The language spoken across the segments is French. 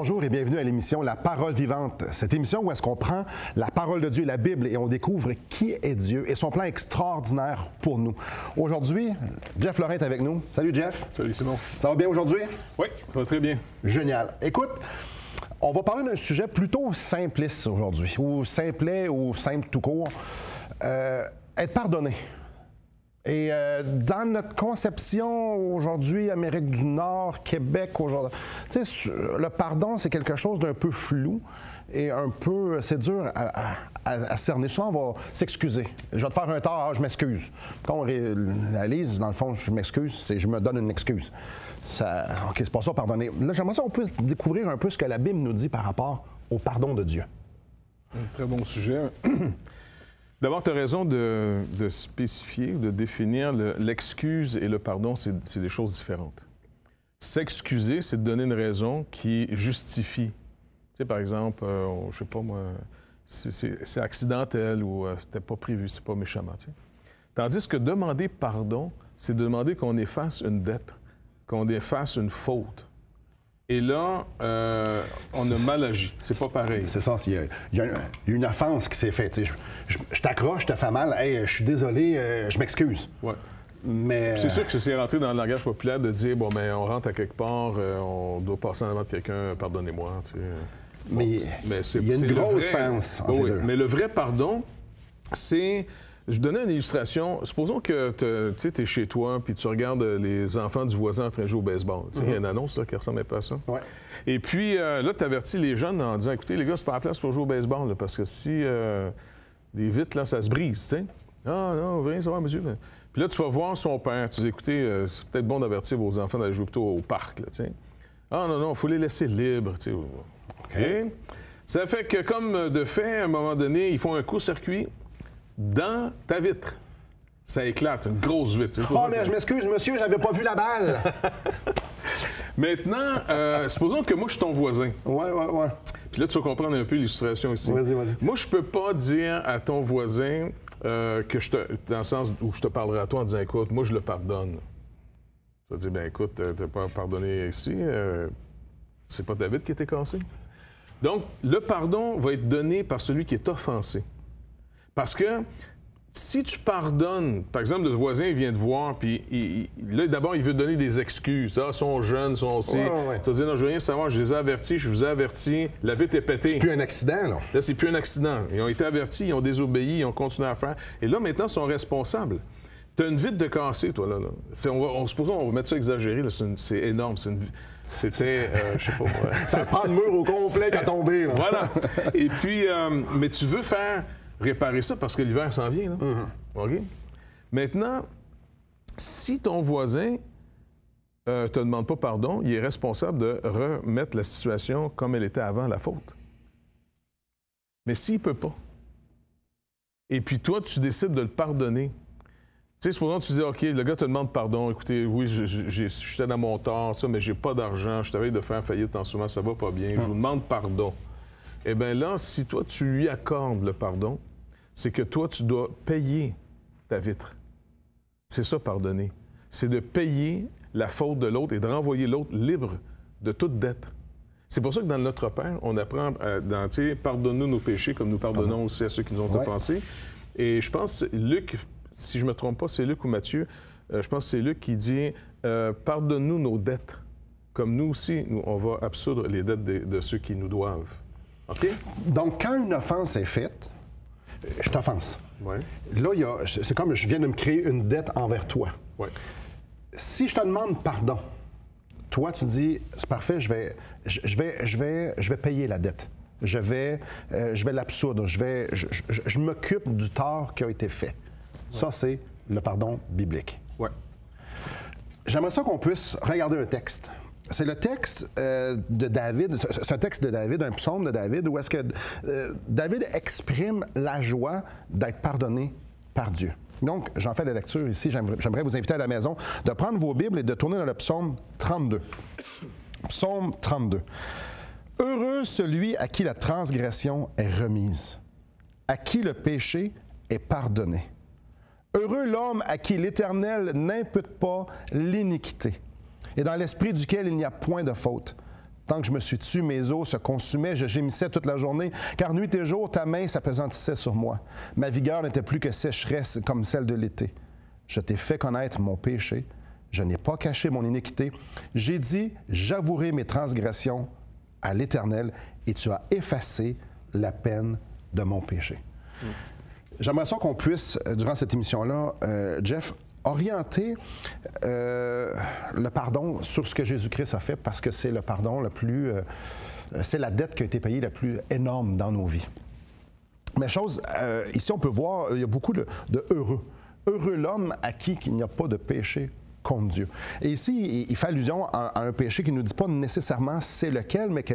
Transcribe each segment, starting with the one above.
Bonjour et bienvenue à l'émission La Parole vivante. Cette émission où est-ce qu'on prend la parole de Dieu, la Bible, et on découvre qui est Dieu et son plan extraordinaire pour nous. Aujourd'hui, Jeff Laurent est avec nous. Salut Jeff. Salut Simon. Ça va bien aujourd'hui? Oui, ça va très bien. Génial. Écoute, on va parler d'un sujet plutôt simpliste aujourd'hui, ou simplet, ou simple tout court. Être pardonné. Et dans notre conception aujourd'hui, Amérique du Nord, Québec, aujourd'hui, tu sais, le pardon, c'est quelque chose d'un peu flou et un peu, c'est dur à cerner. Souvent, on va s'excuser. Je vais te faire un tort, je m'excuse. Quand on réalise, dans le fond, je m'excuse, c'est je me donne une excuse. OK, c'est pas ça, pardonner. Là, j'aimerais ça qu'on puisse découvrir un peu ce que la Bible nous dit par rapport au pardon de Dieu. Un très bon sujet. D'abord, tu as raison de spécifier, de définir l'excuse et le pardon, c'est des choses différentes. S'excuser, c'est de donner une raison qui justifie. Tu sais, par exemple, je sais pas moi, c'est accidentel ou c'était pas prévu, c'est pas méchamment. Tu sais. Tandis que demander pardon, c'est de demander qu'on efface une dette, qu'on efface une faute. Et là, on a mal agi. C'est pas pareil. C'est ça. Il y a une offense qui s'est faite. Je t'accroche, je te fais mal. Hey, je suis désolé, je m'excuse. Ouais. Mais... C'est sûr que c'est rentré dans le langage populaire de dire, bon, mais on rentre à quelque part, on doit passer en avant de quelqu'un, pardonnez-moi. Tu sais. Bon, mais il y a une grosse différence entre les deux. Mais le vrai pardon, c'est... Je donnais une illustration. Supposons que tu es chez toi puis tu regardes les enfants du voisin en train de jouer au baseball. Il y a une annonce là, qui ressemble un peu à ça. Ouais. Et puis là, tu avertis les jeunes en disant, écoutez, les gars, c'est pas la place pour jouer au baseball là, parce que si les vitres, là, ça se brise. T'sais. Ah non, viens savoir, monsieur. Puis là, tu vas voir son père. Tu dis, écoutez, c'est peut-être bon d'avertir vos enfants d'aller jouer plutôt au parc. Là, ah non, il faut les laisser libres. OK. Ça fait que, comme de fait, à un moment donné, ils font un court-circuit dans ta vitre. Ça éclate, une grosse vitre. Oh, mais je m'excuse, monsieur, j'avais pas vu la balle. Maintenant, supposons que moi, je suis ton voisin. Ouais. Puis là, tu vas comprendre un peu l'illustration ici. Vas-y. Moi, je peux pas dire à ton voisin que dans le sens où je te parlerai à toi en disant, écoute, moi, je le pardonne. Tu vas dire, ben écoute, t'as pas pardonné ici, c'est pas ta vitre qui était cassée. Donc, le pardon va être donné par celui qui est offensé. Parce que si tu pardonnes, par exemple, le voisin vient te voir, puis là, d'abord, il veut donner des excuses. Ah, ils sont jeunes, ils sont aussi. Ouais. Tu vas dire, non, je veux rien savoir, je les ai avertis, je vous ai avertis, la vitre est pétée. C'est plus un accident, là. Là, c'est plus un accident. Ils ont été avertis, ils ont désobéi, ils ont continué à faire. Et là, maintenant, ils sont responsables. Tu as une vitre de cassée, toi, là. Supposons, on va mettre ça exagéré, là, c'est énorme. C'était, je sais pas moi. Ça prend le mur au complet qu'à tomber, là. Voilà. Et puis, mais tu veux faire réparer ça parce que l'hiver s'en vient. Là. OK? Maintenant, si ton voisin ne te demande pas pardon, il est responsable de remettre la situation comme elle était avant la faute. Mais s'il ne peut pas, et puis toi, tu décides de le pardonner, tu sais, supposons que tu dis, OK, le gars te demande pardon, écoutez, oui, j'étais dans mon tort, ça, mais j'ai pas d'argent, je t'avais de faire faillite en ce moment, ça va pas bien, je vous demande pardon. Eh bien là, si toi, tu lui accordes le pardon, c'est que toi, tu dois payer ta vitre. C'est ça, pardonner. C'est de payer la faute de l'autre et de renvoyer l'autre libre de toute dette. C'est pour ça que dans Notre Père, on apprend dans, tu sais, pardonne-nous nos péchés comme nous pardonnons aussi à ceux qui nous ont offensés. Et je pense, Luc, si je ne me trompe pas, c'est Luc ou Matthieu, je pense que c'est Luc qui dit pardonne-nous nos dettes, comme nous aussi, on va absoudre les dettes de ceux qui nous doivent. OK? Donc, quand une offense est faite, je t'offense. Ouais. Là, c'est comme je viens de me créer une dette envers toi. Ouais. Si je te demande pardon, toi, tu dis, c'est parfait, je vais payer la dette. Je vais l'absoudre. Je m'occupe du tort qui a été fait. Ouais. Ça, c'est le pardon biblique. Ouais. J'aimerais ça qu'on puisse regarder un texte. C'est le texte de David, c'est un texte de David, un psaume de David, où est-ce que David exprime la joie d'être pardonné par Dieu. Donc, j'en fais la lecture ici. J'aimerais vous inviter à la maison de prendre vos Bibles et de tourner dans le psaume 32. Psaume 32. Heureux celui à qui la transgression est remise, à qui le péché est pardonné. Heureux l'homme à qui l'Éternel n'impute pas l'iniquité, et dans l'esprit duquel il n'y a point de faute. Tant que je me suis tu, mes os se consumaient, je gémissais toute la journée, car nuit et jour, ta main s'appesantissait sur moi. Ma vigueur n'était plus que sécheresse comme celle de l'été. Je t'ai fait connaître mon péché, je n'ai pas caché mon iniquité. J'ai dit, j'avouerai mes transgressions à l'Éternel, et tu as effacé la peine de mon péché. J'aimerais ça qu'on puisse, durant cette émission-là, Jeff, orienter le pardon sur ce que Jésus-Christ a fait, parce que c'est le pardon le plus... c'est la dette qui a été payée la plus énorme dans nos vies. Mais ici, on peut voir, il y a beaucoup de heureux. Heureux l'homme à qui il n'y a pas de péché contre Dieu. Et ici, il fait allusion à un péché qui ne nous dit pas nécessairement c'est lequel, mais que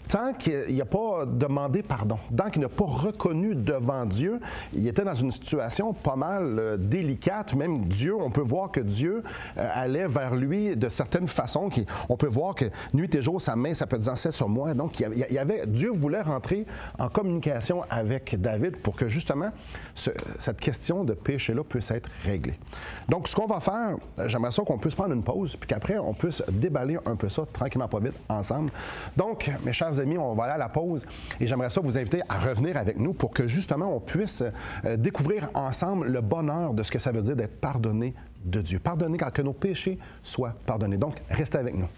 tant qu'il n'a pas demandé pardon, tant qu'il n'a pas reconnu devant Dieu, il était dans une situation pas mal délicate. Même Dieu, on peut voir que Dieu allait vers lui de certaines façons. On peut voir que nuit et jour, sa main s'appesantissait sur moi. Donc, Dieu voulait rentrer en communication avec David pour que justement cette question de péché-là puisse être réglée. Donc, ce qu'on va faire, j'aimerais ça qu'on puisse prendre une pause, puis qu'après, on puisse déballer un peu ça, tranquillement, pas vite, ensemble. Donc, mes chers amis, on va aller à la pause, et j'aimerais ça vous inviter à revenir avec nous pour que, justement, on puisse découvrir ensemble le bonheur de ce que ça veut dire d'être pardonné de Dieu. Pardonner quand que nos péchés soient pardonnés. Donc, restez avec nous.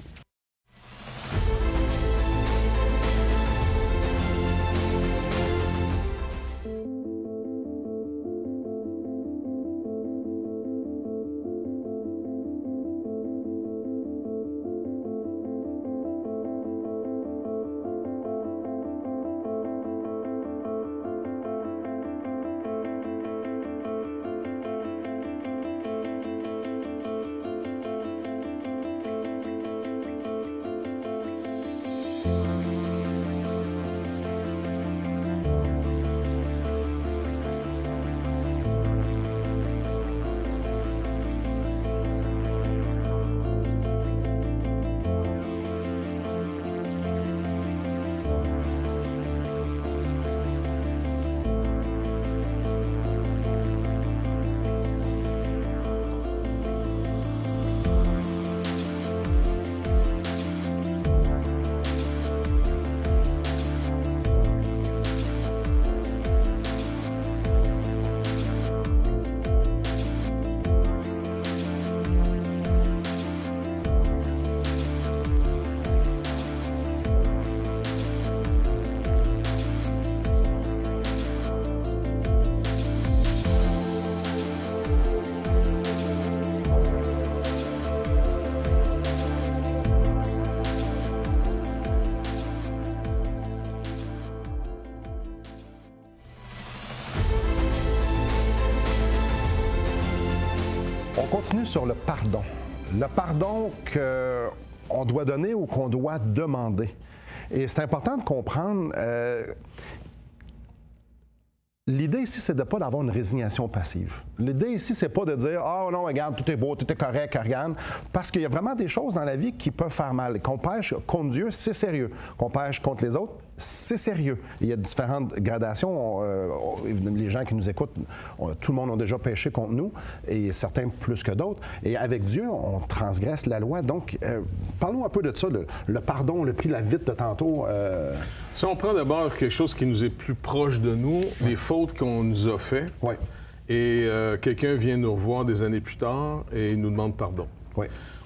On continue sur le pardon. Le pardon qu'on doit donner ou qu'on doit demander. Et c'est important de comprendre... L'idée ici, c'est de pas d'avoir une résignation passive. L'idée ici, c'est pas de dire « Ah non, regarde, tout est beau, tout est correct, regarde », parce qu'il y a vraiment des choses dans la vie qui peuvent faire mal. Qu'on pêche contre Dieu, c'est sérieux. Qu'on pêche contre les autres, c'est sérieux. Il y a différentes gradations. Les gens qui nous écoutent, tout le monde a déjà péché contre nous, et certains plus que d'autres. Et avec Dieu, on transgresse la loi. Donc, parlons un peu de ça, le pardon, le prix de la vite de tantôt. Si on prend d'abord quelque chose qui nous est plus proche de nous, les fautes qu'on nous a faites, et quelqu'un vient nous revoir des années plus tard et nous demande pardon.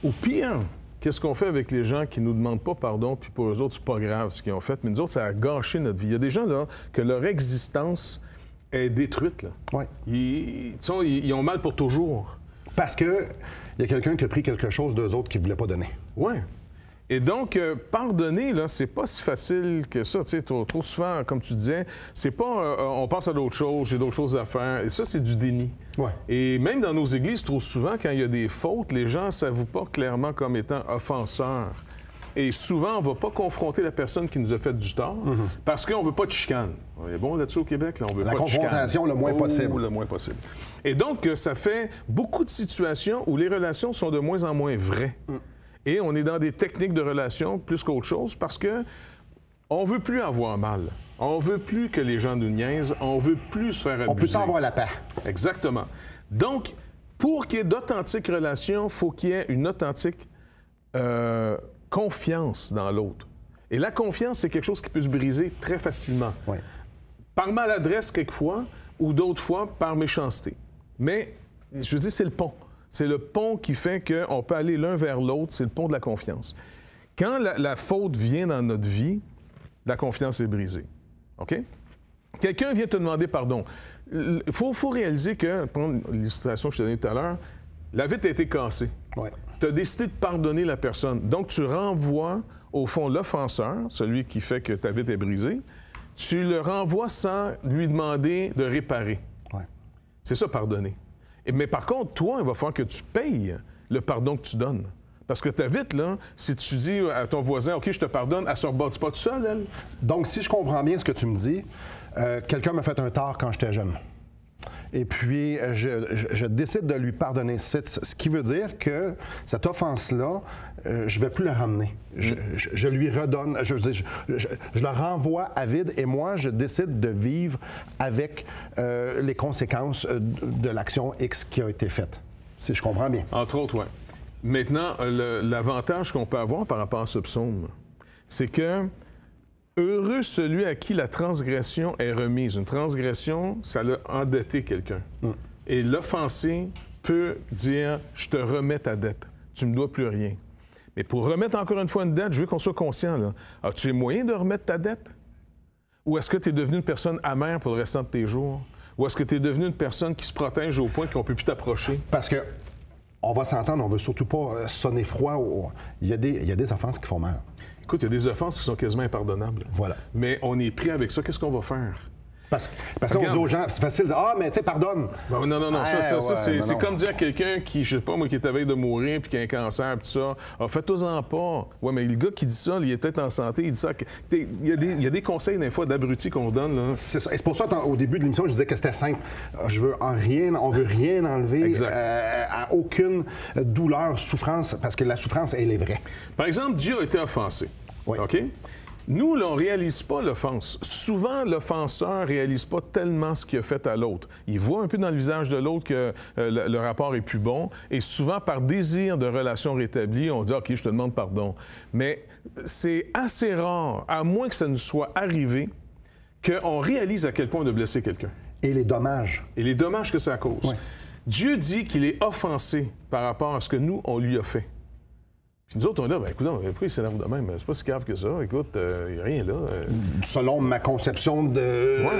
Ou pire, qu'est-ce qu'on fait avec les gens qui ne nous demandent pas pardon, puis pour eux autres, c'est pas grave ce qu'ils ont fait, mais nous autres, ça a gâché notre vie. Il y a des gens, là, que leur existence est détruite, là. Ils ont mal pour toujours. Parce qu'il y a quelqu'un qui a pris quelque chose d'eux autres qui ne voulait pas donner. Oui. Et donc, pardonner, là, c'est pas si facile que ça. Tu sais, trop souvent, comme tu disais, c'est pas on pense à d'autres choses, j'ai d'autres choses à faire. Et ça, c'est du déni. Et même dans nos églises, trop souvent, quand il y a des fautes, les gens ne s'avouent pas clairement comme étant offenseurs. Et souvent, on ne va pas confronter la personne qui nous a fait du tort parce qu'on ne veut pas de chicane. On est bon là-dessus au Québec, là, on veut pas de chicane. La confrontation le moins possible. Le moins possible. Et donc, ça fait beaucoup de situations où les relations sont de moins en moins vraies. Et on est dans des techniques de relation plus qu'autre chose parce que on veut plus avoir mal. On veut plus que les gens nous niaisent. On veut plus se faire abuser. On peut pas avoir la paix. Exactement. Donc, pour qu'il y ait d'authentiques relations, il faut qu'il y ait une authentique confiance dans l'autre. Et la confiance, c'est quelque chose qui peut se briser très facilement. Oui. Par maladresse, quelquefois, ou d'autres fois, par méchanceté. Mais, je dis, c'est le pont. C'est le pont qui fait qu'on peut aller l'un vers l'autre. C'est le pont de la confiance. Quand la faute vient dans notre vie, la confiance est brisée. OK? Quelqu'un vient te demander pardon. Il faut réaliser que, prendre l'illustration que je te donnais tout à l'heure, la vitre a été cassée. Ouais. Tu as décidé de pardonner la personne. Donc, tu renvoies, au fond, l'offenseur, celui qui fait que ta vitre est brisée, tu le renvoies sans lui demander de réparer. Ouais. C'est ça, pardonner. Mais par contre, toi, il va falloir que tu payes le pardon que tu donnes. Parce que ta vitre, là, si tu dis à ton voisin, OK, je te pardonne, elle ne se rebâtit pas toute seule, elle. Donc, si je comprends bien ce que tu me dis, quelqu'un m'a fait un tort quand j'étais jeune. Et puis, je décide de lui pardonner. Ce qui veut dire que cette offense-là, je ne vais plus la ramener. Je lui redonne, je la renvoie à vide et moi, je décide de vivre avec les conséquences de l'action X qui a été faite. Si je comprends bien. Entre autres, oui. Maintenant, l'avantage qu'on peut avoir par rapport à ce psaume, c'est que heureux celui à qui la transgression est remise. Une transgression, ça l'a endetté quelqu'un. Et l'offensé peut dire « Je te remets ta dette. Tu ne me dois plus rien. » Mais pour remettre encore une fois une dette, je veux qu'on soit conscient. Là. As-tu les moyens de remettre ta dette? Ou est-ce que tu es devenu une personne amère pour le restant de tes jours? Ou est-ce que tu es devenu une personne qui se protège au point qu'on ne peut plus t'approcher? Parce que, on va s'entendre, on ne veut surtout pas sonner froid. Il y a des offenses qui font mal. Écoute, il y a des offenses qui sont quasiment impardonnables. Voilà. Mais on est pris avec ça. Qu'est-ce qu'on va faire? Parce qu'on dit aux gens, c'est facile de dire « Ah, mais tu sais, pardonne! » Non. C'est comme dire à quelqu'un qui, je sais pas moi, qui est à veille de mourir puis qui a un cancer puis tout ça, « Ah, faites-en pas! » Ouais, mais le gars qui dit ça, il est peut-être en santé, il dit ça. Il y a des conseils, des fois, d'abrutis qu'on donne. Là. C'est ça. Et c'est pour ça, au début de l'émission, je disais que c'était simple. On veut rien enlever à aucune douleur, souffrance, parce que la souffrance, elle est vraie. Par exemple, Dieu a été offensé. Oui. OK? Nous, là, on ne réalise pas l'offense. Souvent, l'offenseur ne réalise pas tellement ce qu'il a fait à l'autre. Il voit un peu dans le visage de l'autre que le rapport est plus bon. Et souvent, par désir de relation rétablie, on dit « OK, je te demande pardon ». Mais c'est assez rare, à moins que ça nous soit arrivé, qu'on réalise à quel point on a blessé quelqu'un. Et les dommages. Et les dommages que ça cause. Oui. Dieu dit qu'il est offensé par rapport à ce que nous, on lui a fait. Puis nous autres, on est là, ben écoute, pourquoi il s'énerve de même? C'est pas si grave que ça. Écoute, il n'y a rien là. Selon ma conception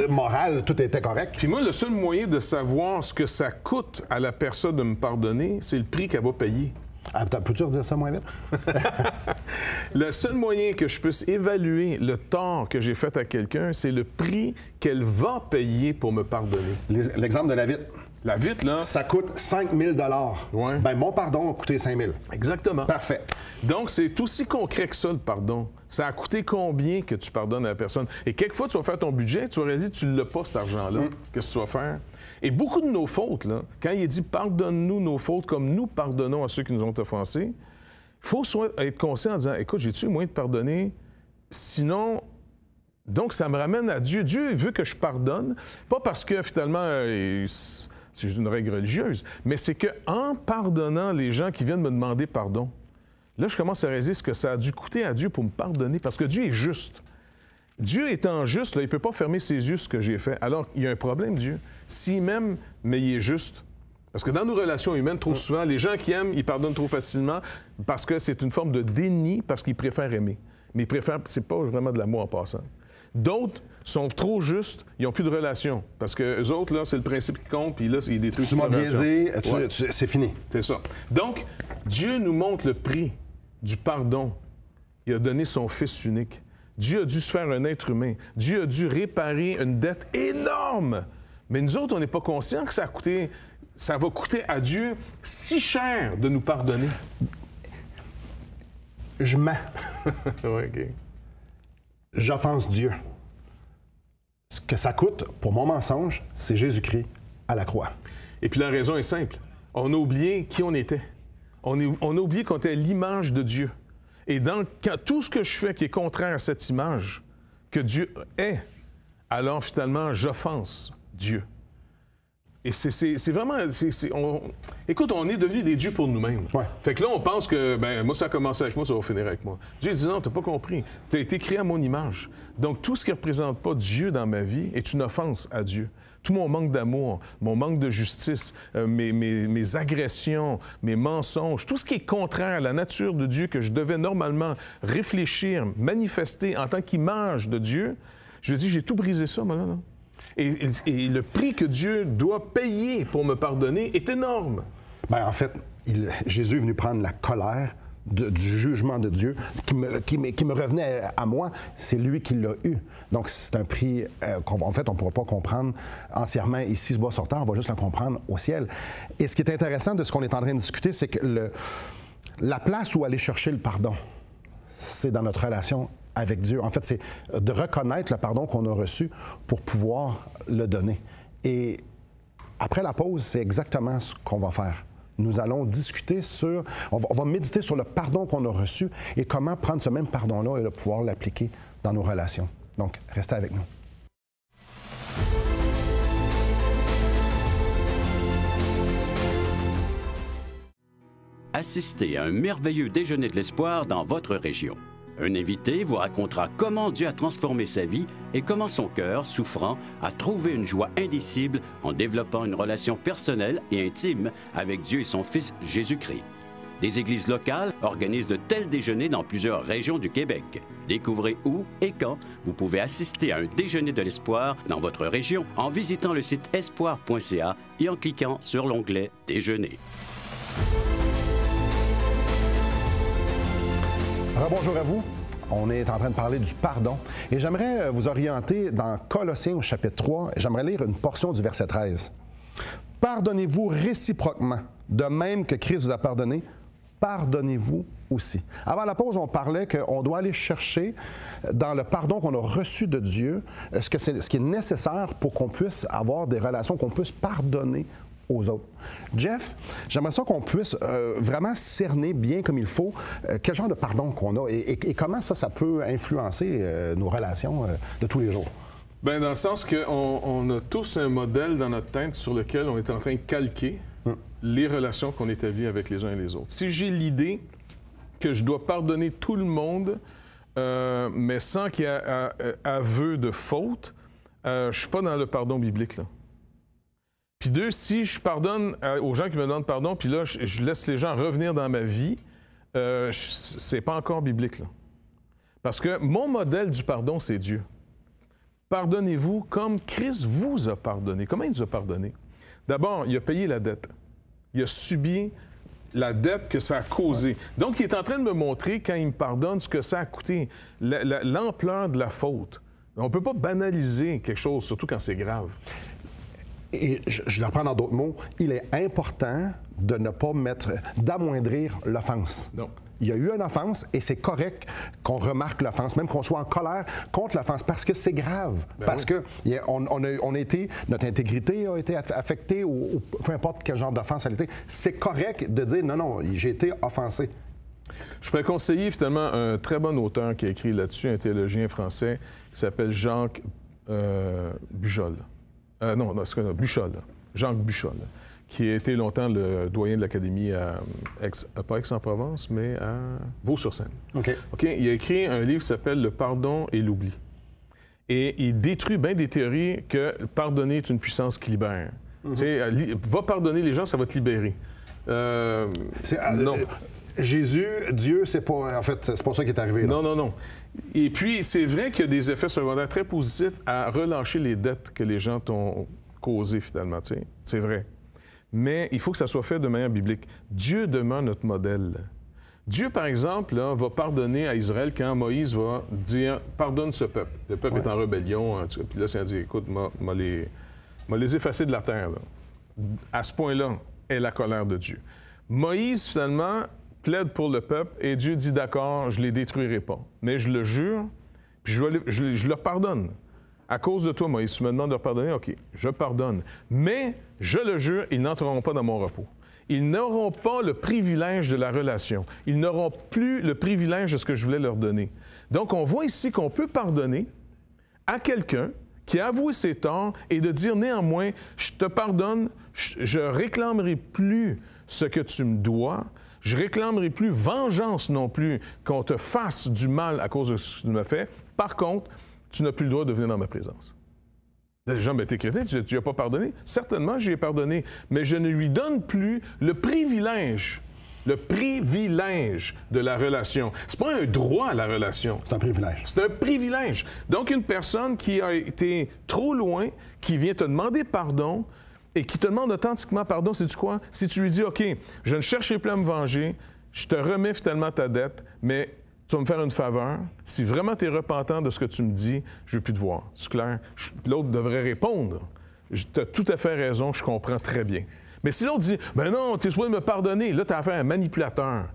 morale, tout était correct. Puis moi, le seul moyen de savoir ce que ça coûte à la personne de me pardonner, c'est le prix qu'elle va payer. Peux-tu redire ça moins vite? Le seul moyen que je puisse évaluer le tort que j'ai fait à quelqu'un, c'est le prix qu'elle va payer pour me pardonner. L'exemple de la vitre. La vitre, là... Ça coûte 5 000 Ouais. Ben, mon pardon a coûté 5 000 Exactement. Parfait. Donc, c'est aussi concret que ça, le pardon. Ça a coûté combien que tu pardonnes à la personne? Et quelquefois, tu vas faire ton budget, tu vas réaliser que tu ne l'as pas, cet argent-là. Qu'est-ce que tu vas faire? Et beaucoup de nos fautes, là, quand il est dit « pardonne-nous nos fautes comme nous pardonnons à ceux qui nous ont offensés », il faut soit être conscient en disant « Écoute, j'ai-tu moyen de pardonner? Sinon... » Donc, ça me ramène à Dieu. Dieu veut que je pardonne, pas parce que, finalement... c'est une règle religieuse, mais c'est qu'en pardonnant les gens qui viennent me demander pardon, là, je commence à réaliser ce que ça a dû coûter à Dieu pour me pardonner, parce que Dieu est juste. Dieu étant juste, là, il ne peut pas fermer ses yeux sur ce que j'ai fait. Alors, il y a un problème, Dieu. S'il m'aime, mais il est juste. Parce que dans nos relations humaines, trop souvent, les gens qui aiment, ils pardonnent trop facilement parce que c'est une forme de déni, parce qu'ils préfèrent aimer. Mais ils préfèrent, c'est pas vraiment de l'amour en passant. D'autres sont trop justes, ils n'ont plus de relation. Parce que eux autres, là, c'est le principe qui compte, puis là, ils détruisent tu la relation. Tu m'as biaisé, c'est fini. C'est ça. Donc, Dieu nous montre le prix du pardon. Il a donné son Fils unique. Dieu a dû se faire un être humain. Dieu a dû réparer une dette énorme. Mais nous autres, on n'est pas conscients que ça va coûter à Dieu si cher de nous pardonner. Je mens. Ouais, OK. J'offense Dieu. Ce que ça coûte pour mon mensonge, c'est Jésus-Christ à la croix. Et puis la raison est simple. On a oublié qui on était. On a oublié qu'on était l'image de Dieu. Et quand tout ce que je fais qui est contraire à cette image que Dieu est, alors finalement, j'offense Dieu. Et c'est vraiment... Écoute, on est devenus des dieux pour nous-mêmes. Ouais. Fait que là, on pense que, ben moi, ça a commencé avec moi, ça va finir avec moi. Dieu dit non, t'as pas compris. Tu as été créé à mon image. Donc, tout ce qui ne représente pas Dieu dans ma vie est une offense à Dieu. Tout mon manque d'amour, mon manque de justice, mes agressions, mes mensonges, tout ce qui est contraire à la nature de Dieu que je devais normalement réfléchir, manifester en tant qu'image de Dieu, je dis, j'ai tout brisé ça, moi, là. Et le prix que Dieu doit payer pour me pardonner est énorme. Bien, en fait, Jésus est venu prendre la colère du jugement de Dieu qui me revenait à moi. C'est lui qui l'a eu. Donc, c'est un prix qu'en fait, on ne pourra pas comprendre entièrement ici, ce bas sur terre. On va juste le comprendre au ciel. Et ce qui est intéressant de ce qu'on est en train de discuter, c'est que la place où aller chercher le pardon, c'est dans notre relation avec Dieu. En fait, c'est de reconnaître le pardon qu'on a reçu pour pouvoir le donner. Et après la pause, c'est exactement ce qu'on va faire. Nous allons discuter sur... On va méditer sur le pardon qu'on a reçu et comment prendre ce même pardon-là et de pouvoir l'appliquer dans nos relations. Donc, restez avec nous. Assistez à un merveilleux déjeuner de l'espoir dans votre région. Un invité vous racontera comment Dieu a transformé sa vie et comment son cœur, souffrant, a trouvé une joie indicible en développant une relation personnelle et intime avec Dieu et son Fils Jésus-Christ. Des églises locales organisent de tels déjeuners dans plusieurs régions du Québec. Découvrez où et quand vous pouvez assister à un déjeuner de l'espoir dans votre région en visitant le site espoir.ca et en cliquant sur l'onglet « Déjeuner ». Bonjour à vous. On est en train de parler du pardon. Et j'aimerais vous orienter dans Colossiens au chapitre 3. J'aimerais lire une portion du verset 13. « Pardonnez-vous réciproquement, de même que Christ vous a pardonné, pardonnez-vous aussi. » Avant la pause, on parlait qu'on doit aller chercher dans le pardon qu'on a reçu de Dieu ce qui est nécessaire pour qu'on puisse avoir des relations, qu'on puisse pardonner aux autres. Jeff, j'aimerais ça qu'on puisse vraiment cerner bien comme il faut quel genre de pardon qu'on a et comment ça peut influencer nos relations de tous les jours. Bien, dans le sens qu'on a tous un modèle dans notre tête sur lequel on est en train de calquer les relations qu'on établit avec les uns et les autres. Si j'ai l'idée que je dois pardonner tout le monde, mais sans qu'il y ait aveu de faute, je ne suis pas dans le pardon biblique, là. Puis deux, si je pardonne aux gens qui me demandent pardon, puis là, je laisse les gens revenir dans ma vie, c'est pas encore biblique, là. Parce que mon modèle du pardon, c'est Dieu. Pardonnez-vous comme Christ vous a pardonné. Comment il nous a pardonné? D'abord, il a payé la dette. Il a subi la dette que ça a causée. Donc, il est en train de me montrer, quand il me pardonne, ce que ça a coûté, l'ampleur de la faute. On ne peut pas banaliser quelque chose, surtout quand c'est grave. Et je le reprends dans d'autres mots, il est important de ne pas d'amoindrir l'offense. Non. Il y a eu une offense et c'est correct qu'on remarque l'offense, même qu'on soit en colère contre l'offense, parce que c'est grave. Ben parce que notre intégrité a été affectée ou peu importe quel genre d'offense elle était. C'est correct de dire non, j'ai été offensé. Je pourrais conseiller finalement un très bon auteur qui a écrit là-dessus, un théologien français qui s'appelle Jacques Buchol. Buchol, Jacques Buchol, qui a été longtemps le doyen de l'Académie pas Aix-en-Provence, mais à Vaux-sur-Seine. OK. Il a écrit un livre qui s'appelle « Le pardon et l'oubli ». Et il détruit bien des théories que pardonner est une puissance qui libère. Va pardonner les gens, ça va te libérer. Non. Jésus, Dieu, c'est pas... En fait, c'est pas ça qui est arrivé. Là. Non. Et puis, c'est vrai qu'il y a des effets secondaires très positifs à relâcher les dettes que les gens t'ont causées, finalement. C'est vrai. Mais il faut que ça soit fait de manière biblique. Dieu demeure notre modèle. Dieu, par exemple, là, va pardonner à Israël quand Moïse va dire « Pardonne ce peuple ». Le peuple est en rébellion. Puis là, c'est à dire « Écoute, m'a les effacer de la terre. » À ce point-là est la colère de Dieu. Moïse, finalement, plaide pour le peuple et Dieu dit « D'accord, je ne les détruirai pas. Mais je le jure, puis je leur pardonne. À cause de toi, Moïse, tu me demandes de leur pardonner? OK, je pardonne. Mais, je le jure, ils n'entreront pas dans mon repos. Ils n'auront pas le privilège de la relation. Ils n'auront plus le privilège de ce que je voulais leur donner. Donc, on voit ici qu'on peut pardonner à quelqu'un qui a avoué ses torts et de dire néanmoins, je te pardonne, je réclamerai plus ce que tu me dois, je réclamerai plus vengeance non plus qu'on te fasse du mal à cause de ce que tu m'as fait. Par contre, tu n'as plus le droit de venir dans ma présence. Les gens, ben, t'es chrétien, tu lui as pas pardonné? Certainement, je lui ai pardonné, mais je ne lui donne plus le privilège de la relation. C'est pas un droit à la relation. C'est un privilège. C'est un privilège. Donc, une personne qui a été trop loin, qui vient te demander pardon et qui te demande authentiquement pardon, sais-tu quoi? Si tu lui dis, OK, je ne cherchais plus à me venger, je te remets finalement ta dette, mais tu vas me faire une faveur. Si vraiment tu es repentant de ce que tu me dis, je ne veux plus te voir. C'est clair? L'autre devrait répondre. Tu as tout à fait raison, je comprends très bien. Mais si l'autre dit, ben non, tu es supposé me pardonner, là, tu as affaire à un manipulateur.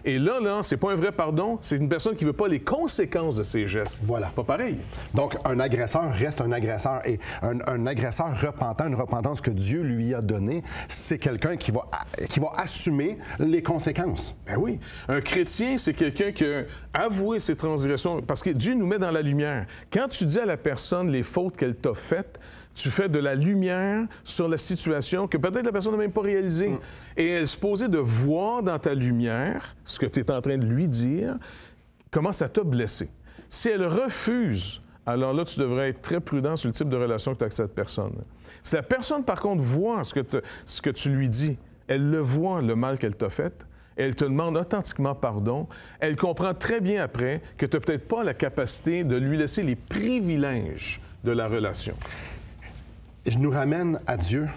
Et là, c'est pas un vrai pardon, c'est une personne qui veut pas les conséquences de ses gestes. Voilà. Pas pareil. Donc, un agresseur reste un agresseur. Et un agresseur repentant, une repentance que Dieu lui a donnée, c'est quelqu'un qui va assumer les conséquences. Ben oui. Un chrétien, c'est quelqu'un qui a avoué ses transgressions, parce que Dieu nous met dans la lumière. Quand tu dis à la personne les fautes qu'elle t'a faites, tu fais de la lumière sur la situation que peut-être la personne n'a même pas réalisée. Et elle est supposée de voir dans ta lumière ce que tu es en train de lui dire, comment ça t'a blessé. Si elle refuse, alors là, tu devrais être très prudent sur le type de relation que tu as avec cette personne. Si la personne, par contre, voit ce que tu lui dis, elle le voit, le mal qu'elle t'a fait, elle te demande authentiquement pardon, elle comprend très bien après que tu n'as peut-être pas la capacité de lui laisser les privilèges de la relation. Je nous ramène à Dieu.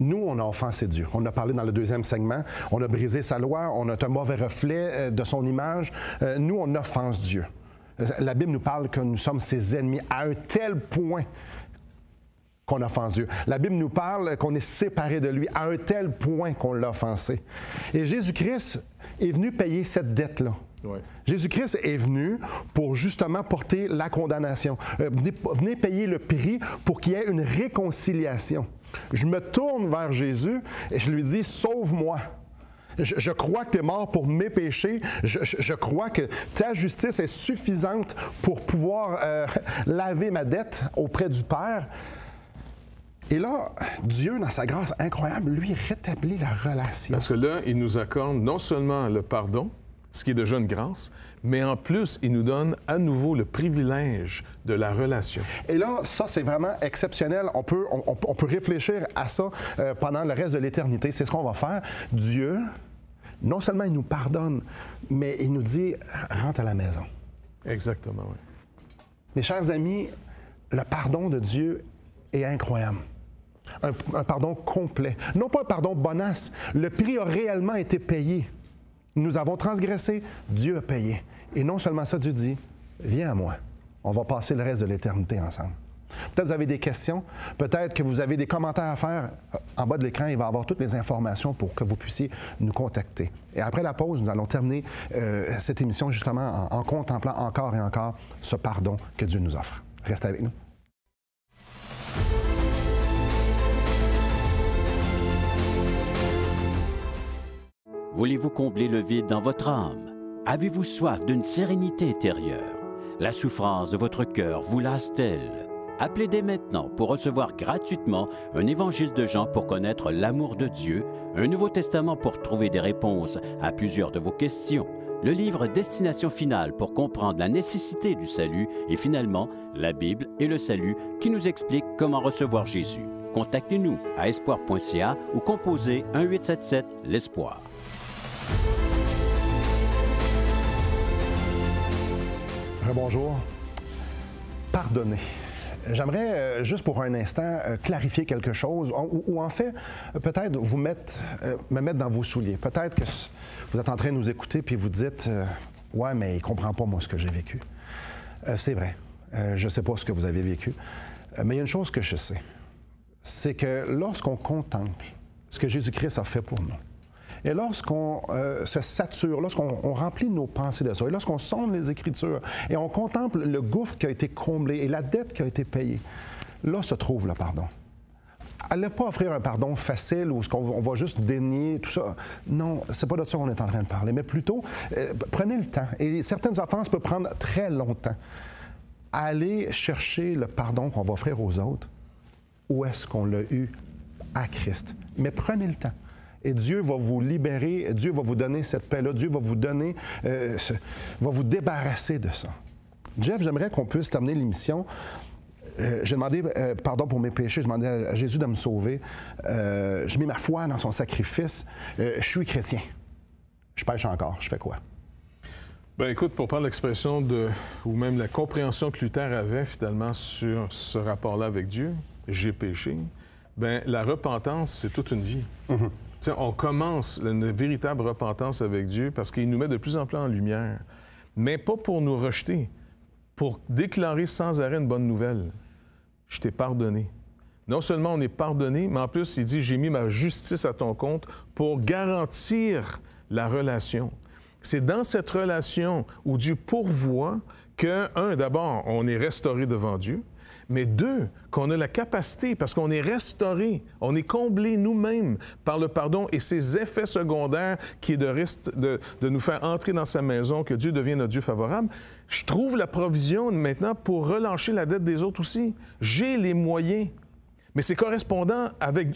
Nous, on a offensé Dieu. On a parlé dans le deuxième segment. On a brisé sa loi. On a un mauvais reflet de son image. Nous, on offense Dieu. La Bible nous parle que nous sommes ses ennemis à un tel point qu'on offense Dieu. La Bible nous parle qu'on est séparés de lui à un tel point qu'on l'a offensé. Et Jésus-Christ est venu payer cette dette-là. Ouais. Jésus-Christ est venu pour justement porter la condamnation. Venez payer le prix pour qu'il y ait une réconciliation. Je me tourne vers Jésus et je lui dis « Sauve-moi ». Je crois que tu es mort pour mes péchés. Je crois que ta justice est suffisante pour pouvoir laver ma dette auprès du Père. Et là, Dieu, dans sa grâce incroyable, lui rétablit la relation. Parce que là, il nous accorde non seulement le pardon, ce qui est déjà une grâce, mais en plus, il nous donne à nouveau le privilège de la relation. Et là, ça, c'est vraiment exceptionnel. On peut réfléchir à ça pendant le reste de l'éternité. C'est ce qu'on va faire. Dieu, non seulement il nous pardonne, mais il nous dit « rentre à la maison ». Exactement, oui. Mes chers amis, le pardon de Dieu est incroyable. Un pardon complet. Non pas un pardon bonasse. Le prix a réellement été payé. Nous avons transgressé, Dieu a payé. Et non seulement ça, Dieu dit, viens à moi. On va passer le reste de l'éternité ensemble. Peut-être que vous avez des questions, peut-être que vous avez des commentaires à faire. En bas de l'écran, il va y avoir toutes les informations pour que vous puissiez nous contacter. Et après la pause, nous allons terminer cette émission justement en contemplant encore et encore ce pardon que Dieu nous offre. Restez avec nous. Voulez-vous combler le vide dans votre âme? Avez-vous soif d'une sérénité intérieure? La souffrance de votre cœur vous lasse-t-elle? Appelez dès maintenant pour recevoir gratuitement un évangile de Jean pour connaître l'amour de Dieu, un Nouveau Testament pour trouver des réponses à plusieurs de vos questions, le livre Destination finale pour comprendre la nécessité du salut et finalement la Bible et le salut qui nous explique comment recevoir Jésus. Contactez-nous à espoir.ca ou composez 1-877-l'Espoir. Bonjour. Pardonner. J'aimerais, juste pour un instant, clarifier quelque chose, ou en fait, peut-être me mettre dans vos souliers. Peut-être que vous êtes en train de nous écouter puis vous dites « Ouais, mais il ne comprend pas, moi, ce que j'ai vécu. » C'est vrai. Je ne sais pas ce que vous avez vécu. Mais il y a une chose que je sais. C'est que lorsqu'on contemple ce que Jésus-Christ a fait pour nous, et lorsqu'on se sature, lorsqu'on remplit nos pensées de ça, et lorsqu'on sonde les Écritures, et on contemple le gouffre qui a été comblé et la dette qui a été payée, là se trouve le pardon. Allez pas offrir un pardon facile où on va juste dénier tout ça. Non, c'est pas de ça qu'on est en train de parler, mais plutôt, prenez le temps. Et certaines offenses peuvent prendre très longtemps. aller chercher le pardon qu'on va offrir aux autres, où est-ce qu'on l'a eu à Christ. Mais prenez le temps. Et Dieu va vous libérer, Dieu va vous donner cette paix-là, Dieu va vous donner, va vous débarrasser de ça. Jeff, j'aimerais qu'on puisse terminer l'émission. J'ai demandé pardon pour mes péchés, j'ai demandé à Jésus de me sauver. Je mets ma foi dans son sacrifice. Je suis chrétien. Je pêche encore. Je fais quoi? Bien, écoute, pour prendre l'expression ou même la compréhension que Luther avait finalement sur ce rapport-là avec Dieu, j'ai péché, bien, la repentance, c'est toute une vie. Mm-hmm. On commence une véritable repentance avec Dieu parce qu'il nous met de plus en plus en lumière, mais pas pour nous rejeter, pour déclarer sans arrêt une bonne nouvelle. Je t'ai pardonné. Non seulement on est pardonné, mais en plus, il dit, j'ai mis ma justice à ton compte pour garantir la relation. C'est dans cette relation où Dieu pourvoit que, un, d'abord, on est restauré devant Dieu, mais deux, qu'on a la capacité, parce qu'on est restauré, on est comblé nous-mêmes par le pardon et ses effets secondaires qui est de nous faire entrer dans sa maison, que Dieu devienne notre Dieu favorable. Je trouve la provision maintenant pour relâcher la dette des autres aussi. J'ai les moyens, mais c'est correspondant avec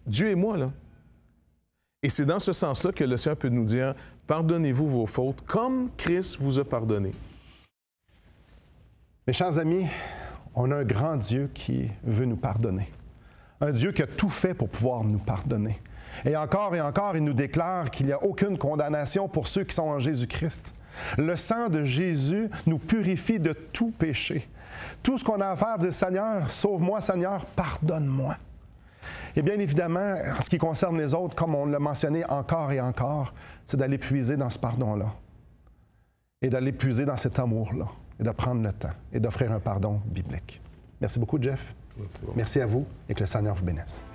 Dieu et moi, là. Et c'est dans ce sens-là que le Seigneur peut nous dire « Pardonnez-vous vos fautes comme Christ vous a pardonné. » Mes chers amis, on a un grand Dieu qui veut nous pardonner. Un Dieu qui a tout fait pour pouvoir nous pardonner. Et encore, il nous déclare qu'il n'y a aucune condamnation pour ceux qui sont en Jésus-Christ. Le sang de Jésus nous purifie de tout péché. Tout ce qu'on a à faire, dire « Seigneur, sauve-moi, Seigneur, pardonne-moi ». Et bien évidemment, en ce qui concerne les autres, comme on l'a mentionné encore et encore, c'est d'aller puiser dans ce pardon-là et d'aller puiser dans cet amour-là et de prendre le temps et d'offrir un pardon biblique. Merci beaucoup, Jeff. Merci beaucoup. Merci à vous et que le Seigneur vous bénisse.